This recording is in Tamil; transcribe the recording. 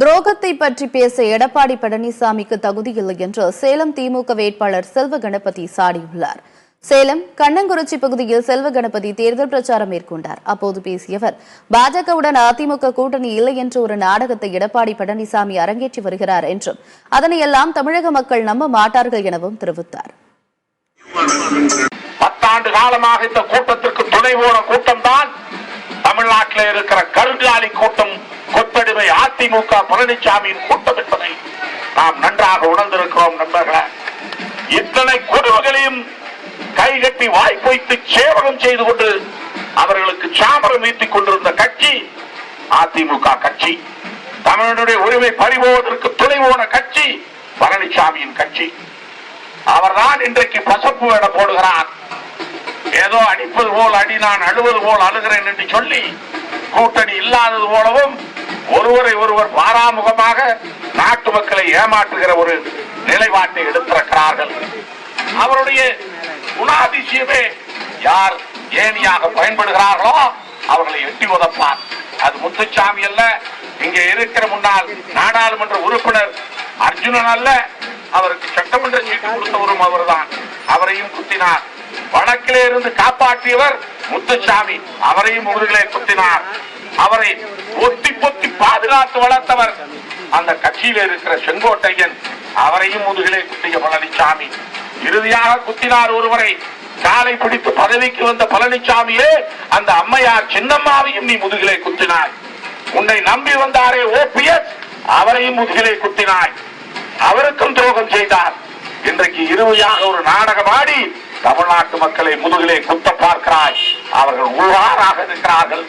துரோகத்தை பற்றி பேச எடப்பாடி பழனிசாமிக்கு தகுதியில்லை என்று சேலம் திமுக வேட்பாளர் செல்வ கணபதி சாடியுள்ளார். சேலம் கண்ணங்குறிச்சி பகுதியில் செல்வ கணபதி தேர்தல் பிரச்சாரம் மேற்கொண்டார். அப்போது பேசிய அவர், பாஜகவுடன் அதிமுக கூட்டணி இல்லை என்ற ஒரு நாடகத்தை எடப்பாடி பழனிசாமி அரங்கேற்றி வருகிறார் என்றும் அதனையெல்லாம் தமிழக மக்கள் நம்ப மாட்டார்கள் எனவும் தெரிவித்தார். 10 ஆண்டு காலமாக இந்த கூட்டத்திற்கு துணை போன கூட்டம் தான் தமிழ்நாட்டில் இருக்கிற கருங்காலி கூட்டம், கொத்தடிமை அதிமுக பழனிசாமியின் கூட்டம் என்பதை நாம் நன்றாக உணர்ந்திருக்கிறோம். நண்பர்களே, இத்தனை கொடுமைகளையும் கைகட்டி வாய்ப்பைத்து சேவகம் செய்து கொண்டு அவர்களுக்கு சாமரம் வீட்டிக் கொண்டிருந்த கட்சி அதிமுக கட்சி. தமிழனுடைய உரிமை பறிபோவதற்கு துணை போன கட்சி பழனிசாமியின் கட்சி. அவர்தான் இன்றைக்கு பசப்பு வேட போடுகிறார். ஏதோ அடிப்பது போல் அடி, நான் அழுவது போல் அழுகிறேன் என்று சொல்லி கூட்டணி இல்லாதது போலவும் ஒருவரை ஒருவர் பாராமுகமாக நாட்டு மக்களை ஏமாற்றுகிற ஒரு நிலைப்பாட்டை எடுத்திருக்கிறார்கள். அவருடைய குணாதிசயமே யார் ஏணியாக பயன்படுகிறார்களோ அவர்களை எட்டி உதப்பார். அது முத்துசாமி அல்ல, இங்கே இருக்கிற முன்னாள் நாடாளுமன்ற உறுப்பினர் அர்ஜுனன் அல்ல, அவருக்கு சட்டமன்ற சீட்டு கொடுத்தவரும் அவர்தான். அவரையும் குத்தினார். வழக்கிலே இருந்து காப்பாற்றியவர் முத்துசாமி, அவரையும் முதுகிலே குத்தினார். அவரை பொத்தி பொத்தி பாதுகாத்து வளர்த்தவர் அந்த கட்சியில் இருக்கிற செங்கோட்டையன், அவரையும் முதுகிலே குத்திய பழனிசாமி. இறுதியாக குத்தினார் ஒருவரை. காலை பிடித்து பதவிக்கு வந்த பழனிசாமியே அந்த அம்மையார் சின்னம்மாவையும் நீ முதுகிலே குத்தினாய். உன்னை நம்பி வந்தாரே ஓபிஎஸ், அவரையும் முதுகிலே குத்தினாய். அவருக்கும் துரோகம் செய்தார். இன்றைக்கு இறுதியாக ஒரு நாடகமாடி தமிழ்நாட்டு மக்களை முதுகிலே குத்த பார்க்கிறாய். அவர்கள் உள்வாராக இருக்கிறார்கள்.